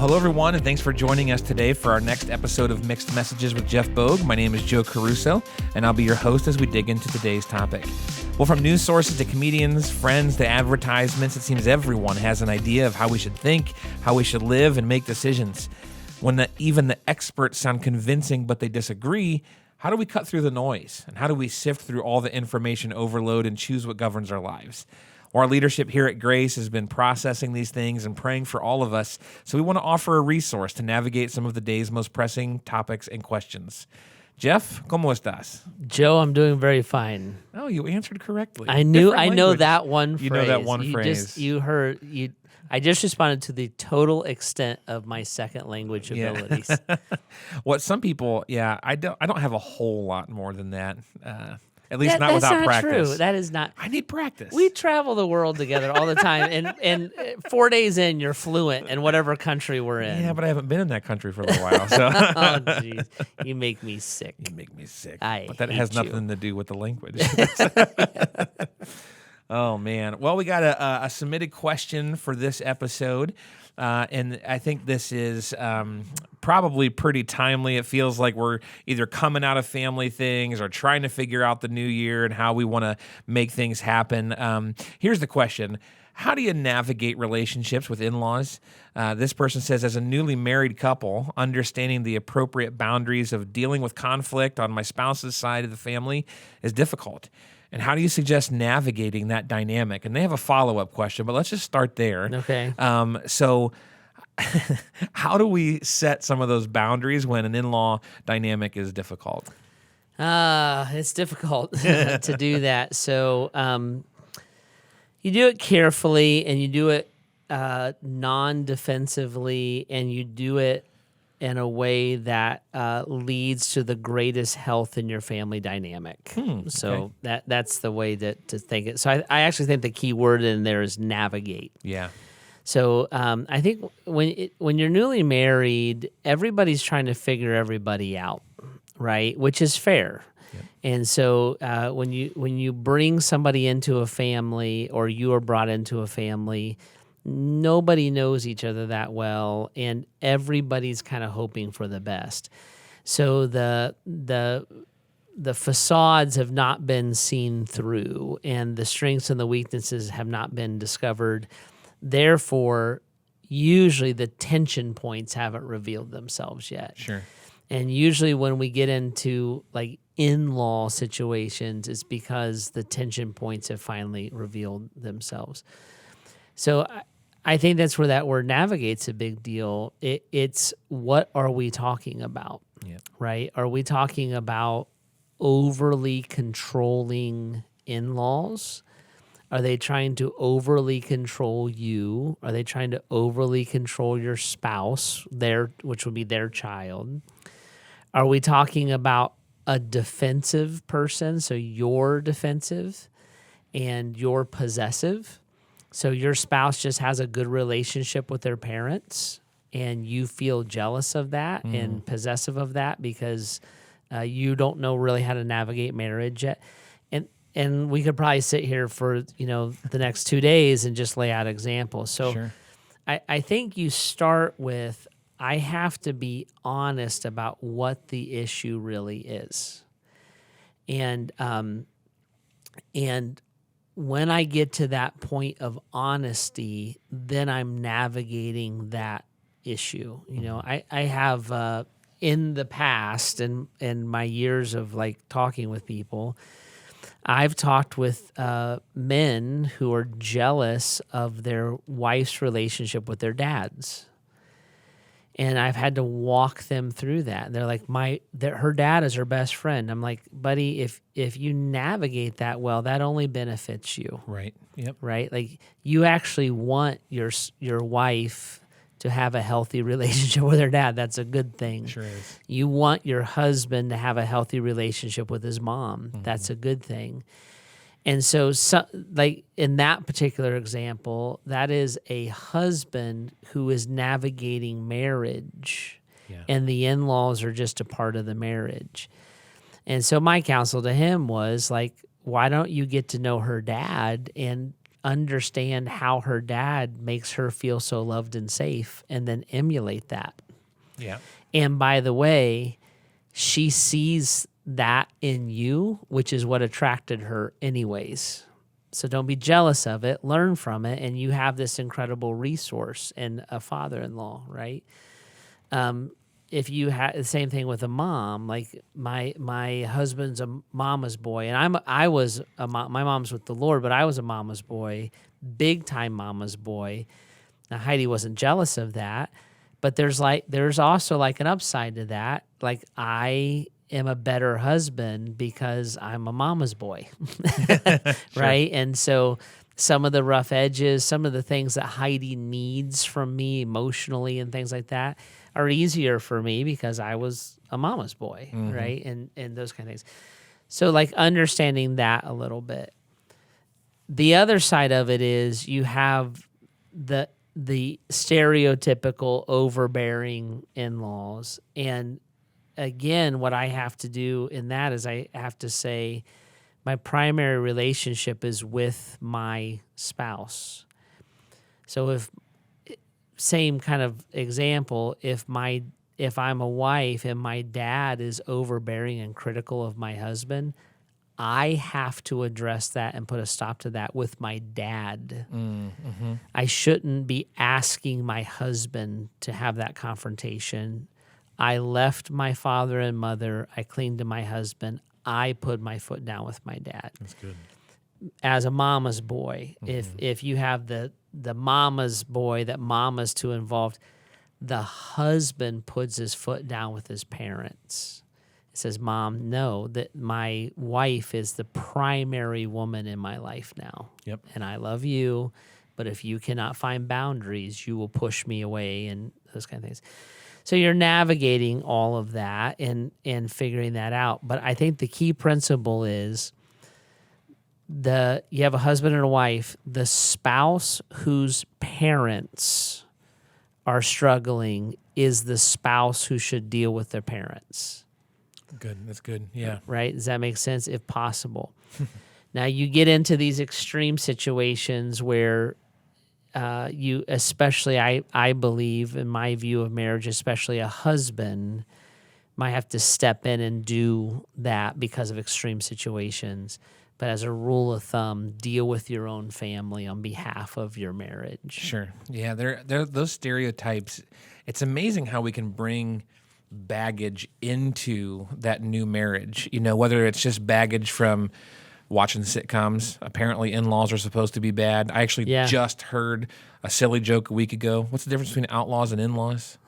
hello, everyone, and thanks for joining us today for our next episode of Mixed Messages with Jeff Bogue. My name is Joe Caruso, and I'll be your host as we dig into today's topic. Well, from news sources to comedians, friends to advertisements, it seems everyone has an idea of how we should think, how we should live, and make decisions. When even the experts sound convincing but they disagree, how do we cut through the noise? And how do we sift through all the information overload and choose what governs our lives? Well, our leadership here at Grace has been processing these things and praying for all of us, so we want to offer a resource to navigate some of the day's most pressing topics and questions. Jeff, ¿cómo estás? Joe, I'm doing very fine. Oh, you answered correctly. I know that one phrase. You know that one phrase. I just responded to the total extent of my second language abilities. What some people, I don't have a whole lot more than that. At least not without practice. That's not true. That is not. I need practice. We travel the world together all the time, and 4 days in, you're fluent in whatever country we're in. Yeah, but I haven't been in that country for a little while. So. Oh, jeez. You make me sick. You make me sick. But that has nothing to do with the language. Oh, man. Well, we got a submitted question for this episode, and I think this is probably pretty timely. It feels like we're either coming out of family things or trying to figure out the new year and how we want to make things happen. Here's the question. How do you navigate relationships with in-laws? This person says, as a newly married couple, understanding the appropriate boundaries of dealing with conflict on my spouse's side of the family is difficult. And how do you suggest navigating that dynamic? And they have a follow-up question, but let's just start there. Okay. So how do we set some of those boundaries when an in-law dynamic is difficult? It's difficult to do that. So you do it carefully, and you do it non-defensively, and you do it in a way that leads to the greatest health in your family dynamic. So that's the way to think it. So I actually think the key word in there is navigate. Yeah. So I think when you're newly married, everybody's trying to figure everybody out, right? Which is fair. Yep. And so when you bring somebody into a family, or you are brought into a family, nobody knows each other that well, and everybody's kind of hoping for the best. So the facades have not been seen through, and the strengths and the weaknesses have not been discovered. Therefore, usually the tension points haven't revealed themselves yet. Sure. And usually when we get into like in-law situations, it's because the tension points have finally revealed themselves. So I think that's where that word navigate's a big deal. It's what are we talking about, right? Are we talking about overly controlling in-laws? Are they trying to overly control you? Are they trying to overly control your spouse, which would be their child? Are we talking about a defensive person, so you're defensive and you're possessive? So your spouse just has a good relationship with their parents, and you feel jealous of that and possessive of that because you don't know really how to navigate marriage yet. And we could probably sit here for the next 2 days and just lay out examples. So sure. I think you start with, I have to be honest about what the issue really is, and when I get to that point of honesty, then I'm navigating that issue. I have in the past, and in my years of like talking with people, I've talked with men who are jealous of their wife's relationship with their dads. And I've had to walk them through that. They're like, her dad is her best friend. I'm like, buddy, if you navigate that well, that only benefits you. Right. Yep. Right? Like, you actually want your wife to have a healthy relationship with her dad. That's a good thing. Sure is. You want your husband to have a healthy relationship with his mom. Mm-hmm. That's a good thing. And so, like in that particular example, that is a husband who is navigating marriage, and the in-laws are just a part of the marriage. And so my counsel to him was like, why don't you get to know her dad and understand how her dad makes her feel so loved and safe and then emulate that. Yeah. And by the way, she sees that in you, which is what attracted her anyways. So don't be jealous of it, learn from it, and you have this incredible resource in a father-in-law, right? If you had the same thing with a mom, like my husband's a mama's boy, and my mom's with the Lord, but I was a mama's boy, big time mama's boy. Now Heidi wasn't jealous of that, but there's also like an upside to that. Like I am a better husband because I'm a mama's boy, right? And so some of the rough edges, some of the things that Heidi needs from me emotionally and things like that are easier for me because I was a mama's boy, right? And those kind of things. So like understanding that a little bit. The other side of it is you have the stereotypical overbearing in-laws. And again, what I have to do in that is I have to say my primary relationship is with my spouse. So if same kind of example, if I'm a wife and my dad is overbearing and critical of my husband, I have to address that and put a stop to that with my dad. Mm-hmm. I shouldn't be asking my husband to have that confrontation. I left my father and mother. I cleaned to my husband. I put my foot down with my dad. That's good. As a mama's boy, if you have the mama's boy that mama's too involved, the husband puts his foot down with his parents. It says, Mom, know that my wife is the primary woman in my life now. Yep. And I love you, but if you cannot find boundaries, you will push me away and those kind of things. So you're navigating all of that and figuring that out. But I think the key principle is you have a husband and a wife, the spouse whose parents are struggling is the spouse who should deal with their parents. Good. That's good. Yeah. Right? Does that make sense? If possible. Now you get into these extreme situations where you, especially I believe in my view of marriage, especially a husband might have to step in and do that because of extreme situations. But as a rule of thumb, deal with your own family on behalf of your marriage. Sure. Yeah, they're those stereotypes. It's amazing how we can bring baggage into that new marriage. You know, whether it's just baggage from watching sitcoms. Apparently, in-laws are supposed to be bad. I actually just heard a silly joke a week ago. What's the difference between outlaws and in-laws?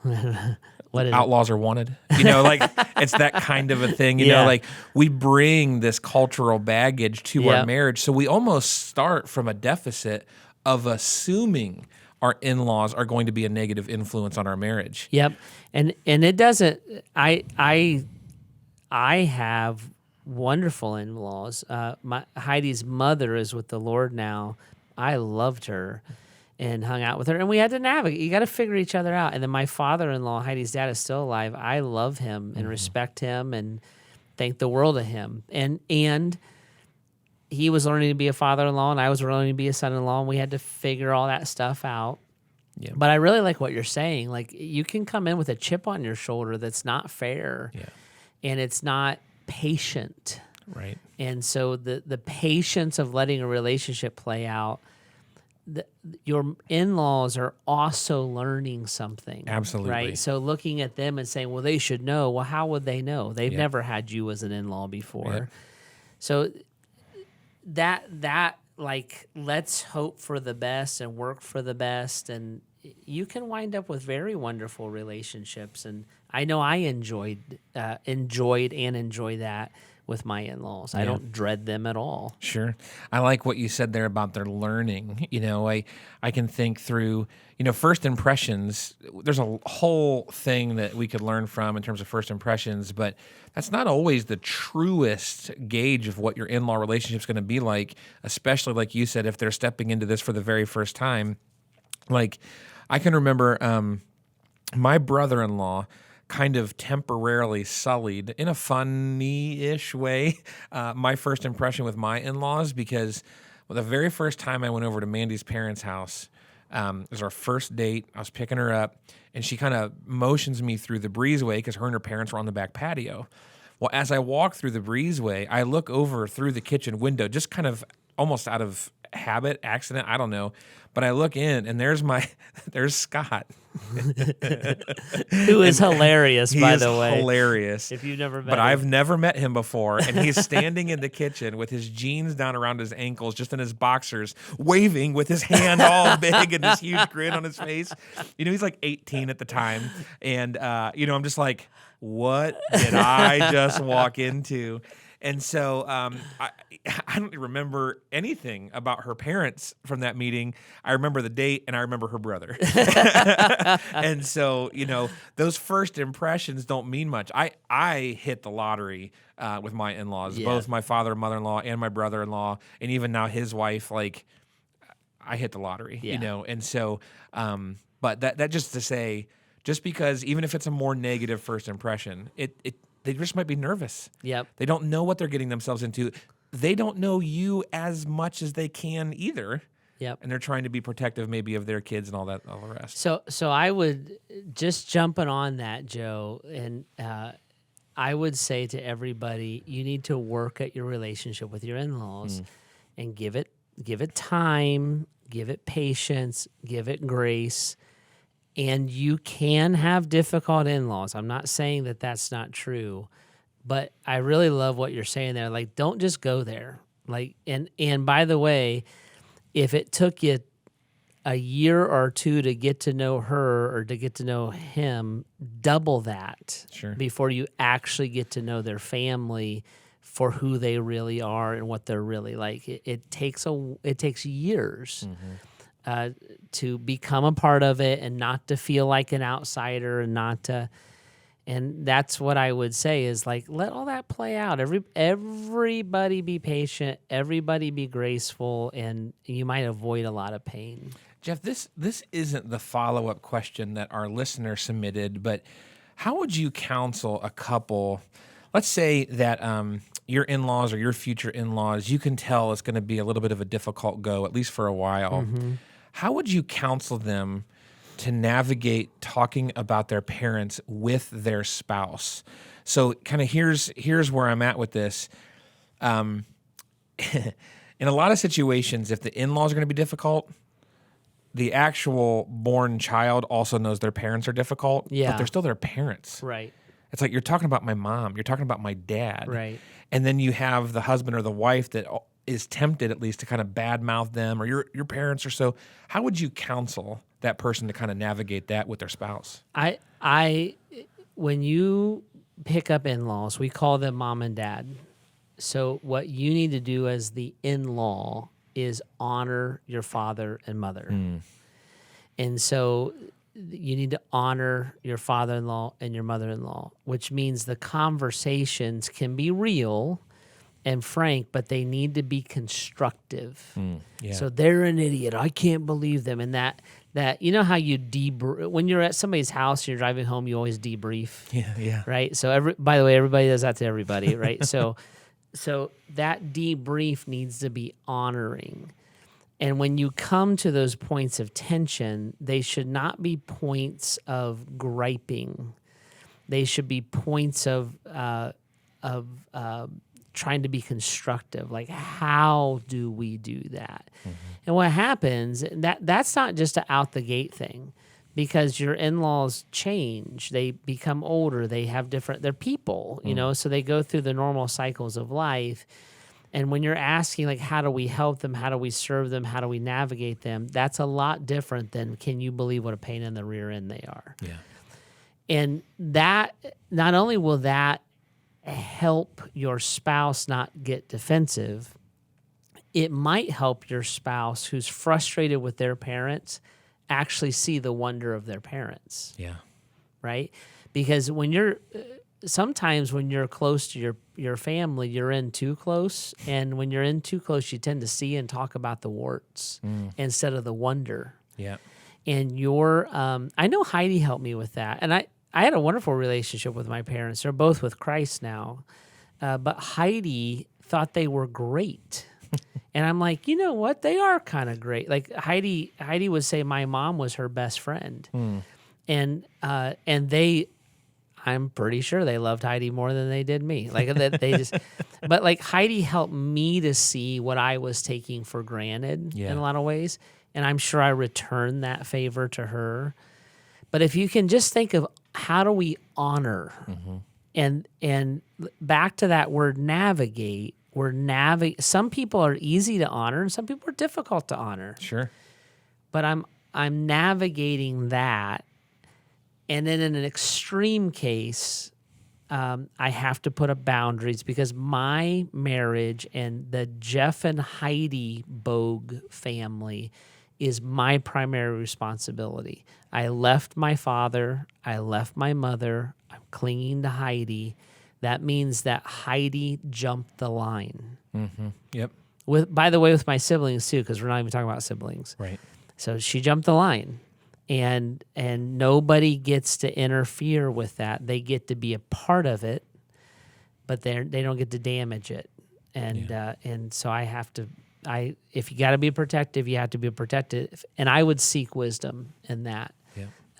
What is Outlaws are wanted. You know, like it's that kind of a thing. You know, like we bring this cultural baggage to our marriage. So we almost start from a deficit of assuming our in-laws are going to be a negative influence on our marriage. Yep. And it doesn't I have wonderful in-laws. Heidi's mother is with the Lord now. I loved her and hung out with her, and we had to navigate. You got to figure each other out. And then my father-in-law, Heidi's dad, is still alive. I love him and respect him and think the world of him. And he was learning to be a father-in-law, and I was learning to be a son-in-law, and we had to figure all that stuff out. Yeah. But I really like what you're saying. Like, you can come in with a chip on your shoulder that's not fair, and it's not patient. Right. And so the patience of letting a relationship play out, your in-laws are also learning something. Absolutely. Right? So looking at them and saying, well, they should know. Well, how would they know? They've never had you as an in-law before. Yeah. So that like, let's hope for the best and work for the best, and you can wind up with very wonderful relationships. And I know I enjoy that with my in-laws. I don't dread them at all. Sure. I like what you said there about their learning. You know, I can think through, you know, first impressions. There's a whole thing that we could learn from in terms of first impressions, but that's not always the truest gauge of what your in-law relationship is going to be like, especially like you said, if they're stepping into this for the very first time. Like, I can remember my brother-in-law kind of temporarily sullied, in a funny-ish way, my first impression with my in-laws, because Well, the very first time I went over to Mandy's parents' house, it was our first date. I was picking her up, and she kind of motions me through the breezeway because her and her parents were on the back patio. Well, as I walk through the breezeway, I look over through the kitchen window, just kind of almost out of habit, accident, I don't know. But I look in, and there's Scott. Who is hilarious, by the way. Hilarious. If you've never met But him. I've never met him before, and he's standing in the kitchen with his jeans down around his ankles, just in his boxers, waving with his hand all big and this huge grin on his face. He's like 18 at the time, and I'm just like, what did I just walk into? And so I don't remember anything about her parents from that meeting. I remember the date, and I remember her brother. And so, those first impressions don't mean much. I hit the lottery with my in-laws, both my father and mother-in-law and my brother-in-law, and even now his wife. Like, I hit the lottery, And so, but that just to say, just because even if it's a more negative first impression, they just might be nervous. Yep. They don't know what they're getting themselves into. They don't know you as much as they can either. Yep. And they're trying to be protective maybe of their kids and all the rest. So I would just jumping on that, Joe, and I would say to everybody, you need to work at your relationship with your in-laws and give it time, give it patience, give it grace. And you can have difficult in-laws. I'm not saying that that's not true, but I really love what you're saying there. Like, don't just go there. Like, and by the way, if it took you a year or two to get to know her or to get to know him, double that before you actually get to know their family for who they really are and what they're really like. It takes years. To become a part of it and not to feel like an outsider and that's what I would say is like, let all that play out. Everybody be patient, everybody be graceful, and you might avoid a lot of pain. Jeff, this isn't the follow-up question that our listener submitted, but how would you counsel a couple? Let's say that your in-laws or your future in-laws, you can tell it's going to be a little bit of a difficult go, at least for a while. Mm-hmm. How would you counsel them to navigate talking about their parents with their spouse? So kind of here's where I'm at with this. In a lot of situations, if the in-laws are going to be difficult, the actual born child also knows their parents are difficult, but they're still their parents. Right. It's like, you're talking about my mom, you're talking about my dad. Right. And then you have the husband or the wife that is tempted at least to kind of badmouth them or your parents or so. How would you counsel that person to kind of navigate that with their spouse? When you pick up in-laws, we call them mom and dad. So what you need to do as the in-law is honor your father and mother. And so you need to honor your father-in-law and your mother-in-law, which means the conversations can be real and frank, but they need to be constructive. So they're an idiot. I can't believe them. And that you know how you when you're at somebody's house and you're driving home, you always debrief. Yeah. Right. So by the way, everybody does that to everybody, right? So that debrief needs to be honoring. And when you come to those points of tension, they should not be points of griping. They should be points of trying to be constructive. Like, how do we do that? Mm-hmm. And what happens, that's not just an out the gate thing, because your in-laws change. They become older. They have they're people, you know, so they go through the normal cycles of life. And when you're asking, like, how do we help them? How do we serve them? How do we navigate them? That's a lot different than, can you believe what a pain in the rear end they are? Yeah. And that, not only will that help your spouse not get defensive, it might help your spouse who's frustrated with their parents actually see the wonder of their parents. Yeah. Right? Because sometimes when you're close to your family, you're in too close. And when you're in too close, you tend to see and talk about the warts instead of the wonder. Yeah. And I know Heidi helped me with that. And I had a wonderful relationship with my parents. They're both with Christ now. But Heidi thought they were great. And I'm like, you know what? They are kind of great. Like Heidi would say my mom was her best friend. And they, I'm pretty sure they loved Heidi more than they did me. Like they just, but like Heidi helped me to see what I was taking for granted in a lot of ways. And I'm sure I returned that favor to her. But if you can just think of how do we honor, and back to that word navigate, some people are easy to honor and some people are difficult to honor. Sure. But I'm navigating that. And then in an extreme case, I have to put up boundaries because my marriage and the Jeff and Heidi Bogue family is my primary responsibility. I left my father. I left my mother. I'm clinging to Heidi. That means that Heidi jumped the line. Yep. By the way, with my siblings too, because we're not even talking about siblings. Right. So she jumped the line. And nobody gets to interfere with that. They get to be a part of it, but they don't get to damage it. And so I have to. If you got to be protective, you have to be protective. And I would seek wisdom in that,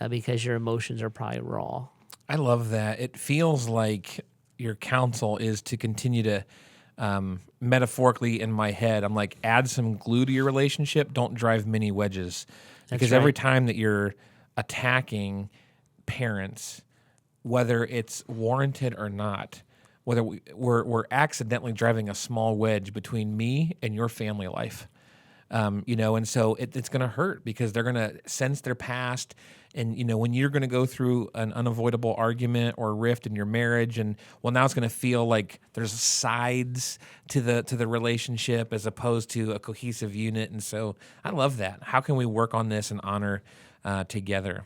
because your emotions are probably raw. I love that. It feels like your counsel is to continue to, metaphorically in my head, I'm like, add some glue to your relationship. Don't drive many wedges. Because every time that you're attacking parents, whether it's warranted or not, whether we're accidentally driving a small wedge between me and your family life, and so it's going to hurt because they're going to sense their past. And, when you're going to go through an unavoidable argument or rift in your marriage, and now it's going to feel like there's sides to the relationship as opposed to a cohesive unit. And so I love that. How can we work on this and honor together?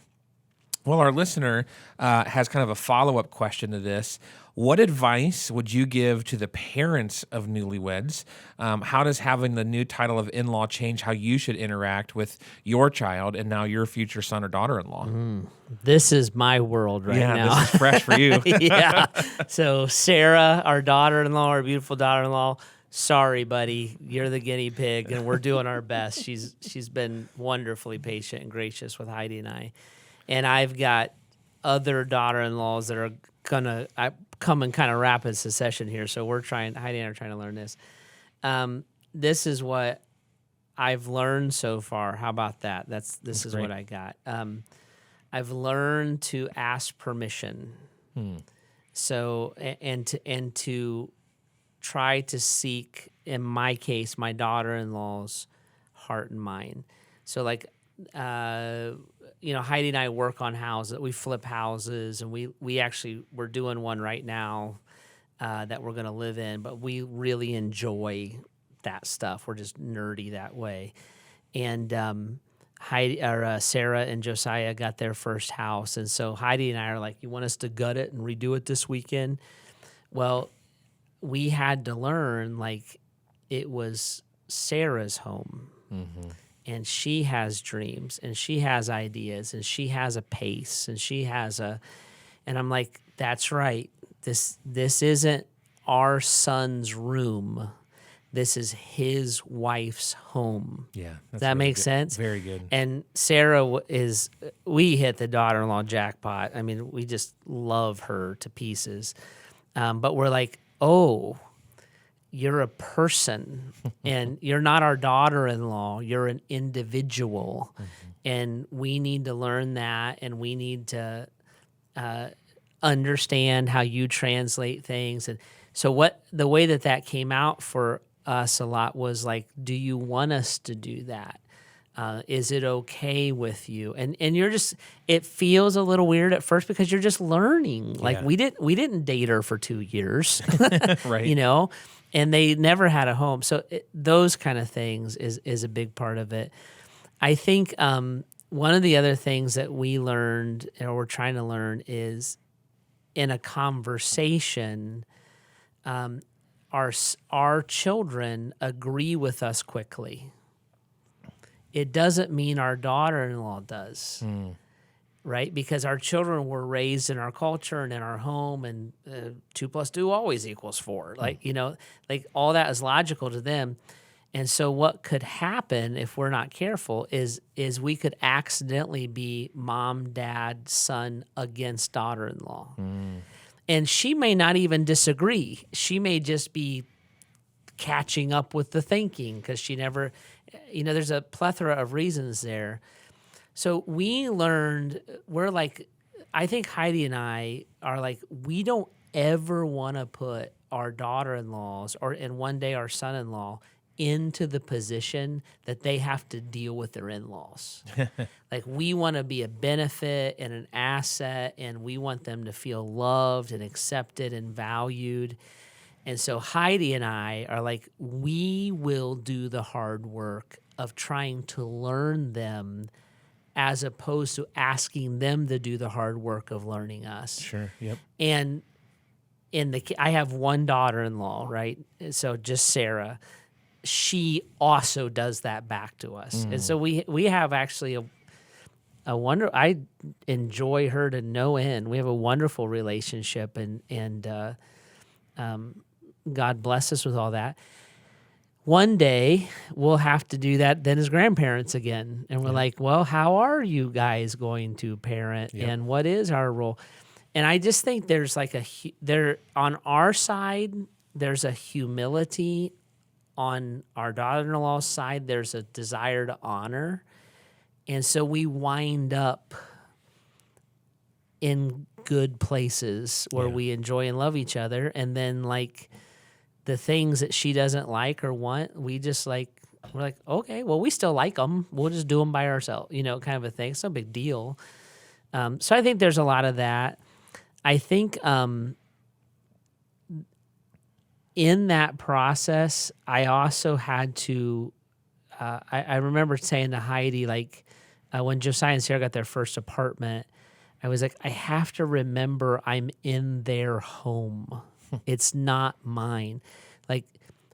Well, our listener has kind of a follow-up question to this. What advice would you give to the parents of newlyweds? How does having the new title of in-law change how you should interact with your child and now your future son or daughter-in-law? This is my world right now. Yeah, this is fresh for you. Yeah. So Sarah, our daughter-in-law, our beautiful daughter-in-law, sorry, buddy, you're the guinea pig, and we're doing our best. She's been wonderfully patient and gracious with Heidi and I. And I've got other daughter-in-laws that are gonna come in kind of rapid succession here. So Heidi and I are trying to learn this. This is what I've learned so far. How about that? This is great. What I got. I've learned to ask permission. So and to try to seek, in my case, my daughter-in-law's heart and mind. So like. Heidi and I work on houses. We flip houses, and we're doing one right now that we're going to live in. But we really enjoy that stuff. We're just nerdy that way. And Sarah and Josiah got their first house, and so Heidi and I are like, "You want us to gut it and redo it this weekend?" Well, we had to learn like it was Sarah's home. And she has dreams, and she has ideas, and she has a pace, and and I'm like, that's right. This isn't our son's room. This is his wife's home. Yeah. Does that make sense? Very good. And Sarah we hit the daughter-in-law jackpot. I mean, we just love her to pieces. But we're like, oh, you're a person, and you're not our daughter-in-law. You're an individual, and we need to learn that, and we need to understand how you translate things. And so the way that came out for us a lot was like, do you want us to do that? Is it okay with you? And it feels a little weird at first because you're just learning. Like we didn't date her for 2 years, right? And they never had a home. So those kind of things is a big part of it. I think one of the other things that we learned, or we're trying to learn, is in a conversation, our children agree with us quickly. It doesn't mean our daughter-in-law does. Right? Because our children were raised in our culture and in our home, and 2 + 2 always equals 4. Like, like all that is logical to them. And so what could happen if we're not careful is we could accidentally be mom, dad, son against daughter-in-law. And she may not even disagree. She may just be catching up with the thinking because she never, there's a plethora of reasons there. So we learned, I think Heidi and I are like, we don't ever want to put our daughter-in-laws and one day our son-in-law into the position that they have to deal with their in-laws. Like, we want to be a benefit and an asset, and we want them to feel loved and accepted and valued. And so Heidi and I are like, we will do the hard work of trying to learn them as opposed to asking them to do the hard work of learning us. Sure, yep. And I have one daughter-in-law, right? So just Sarah. She also does that back to us. And so we have actually I enjoy her to no end. We have a wonderful relationship, and God bless us with all that. One day we'll have to do that then as grandparents again. And we're like, well, how are you guys going to parent? Yep. And what is our role? And I just think there's on our side, there's a humility. On our daughter-in-law's side, there's a desire to honor. And so we wind up in good places where we enjoy and love each other. And then, like, the things that she doesn't like or want, we're like, okay, well, we still like them. We'll just do them by ourselves, kind of a thing. It's no big deal. So I think there's a lot of that. I think in that process, I also had to, I remember saying to Heidi, when Josiah and Sarah got their first apartment, I was like, I have to remember I'm in their home. It's not mine. Like,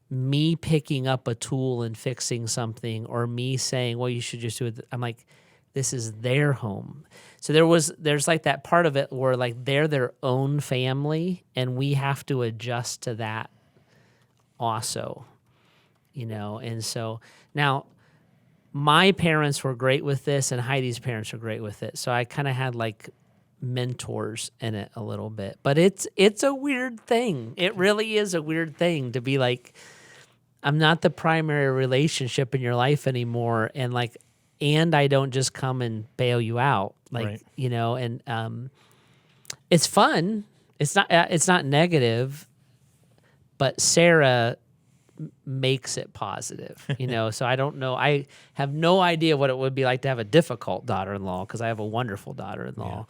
me picking up a tool and fixing something, or me saying, well, you should just do it. I'm like, this is their home. So there's like that part of it where, like, they're their own family, and we have to adjust to that also, and so now my parents were great with this, and Heidi's parents were great with it. So I kind of had like mentors in it a little bit, but it's a weird thing. It really is a weird thing to be like, I'm not the primary relationship in your life anymore, and I don't just come and bail you out, right. And it's fun. It's not negative. But Sarah makes it positive, So I don't know. I have no idea what it would be like to have a difficult daughter-in-law, because I have a wonderful daughter-in-law.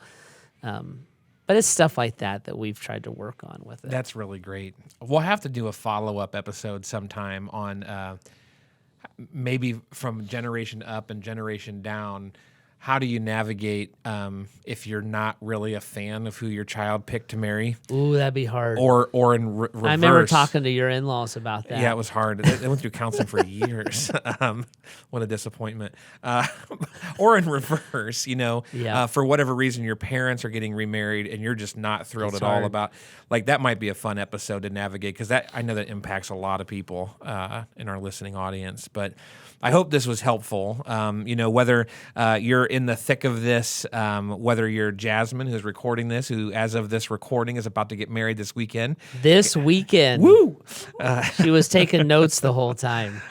Yeah. But it's stuff like that we've tried to work on with it. That's really great. We'll have to do a follow-up episode sometime on maybe from generation up and generation down. How do you navigate if you're not really a fan of who your child picked to marry? Ooh, that'd be hard. Or in reverse. I remember talking to your in-laws about that. Yeah, it was hard. They went through counseling for years. What a disappointment. Or in reverse, for whatever reason, your parents are getting remarried and you're just not thrilled at all about. Like, that might be a fun episode to navigate, because I know that impacts a lot of people in our listening audience. But I hope this was helpful. Whether you're in the thick of this, whether you're Jasmine, who's recording this, who as of this recording is about to get married this weekend. This weekend. Woo! She was taking notes the whole time.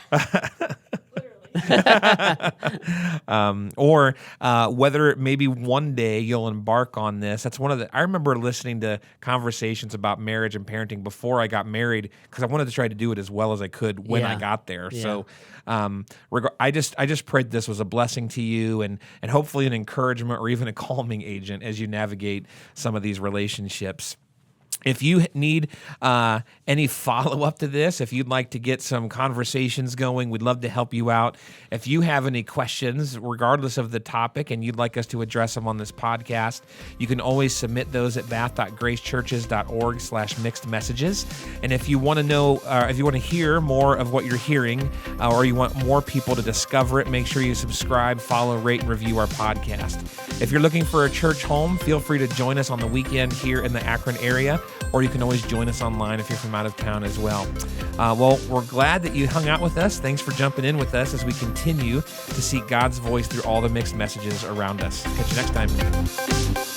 Or whether maybe one day you'll embark on this. That's I remember listening to conversations about marriage and parenting before I got married, because I wanted to try to do it as well as I could when I got there. Yeah. So I just prayed this was a blessing to you, and hopefully an encouragement or even a calming agent as you navigate some of these relationships. If you need any follow-up to this, if you'd like to get some conversations going, we'd love to help you out. If you have any questions, regardless of the topic, and you'd like us to address them on this podcast, you can always submit those at bath.gracechurches.org/mixed-messages. And if you want to know, if you want to hear more of what you're hearing, or you want more people to discover it, make sure you subscribe, follow, rate, and review our podcast. If you're looking for a church home, feel free to join us on the weekend here in the Akron area. or you can always join us online if you're from out of town as well. Well, we're glad that you hung out with us. Thanks for jumping in with us as we continue to seek God's voice through all the mixed messages around us. Catch you next time.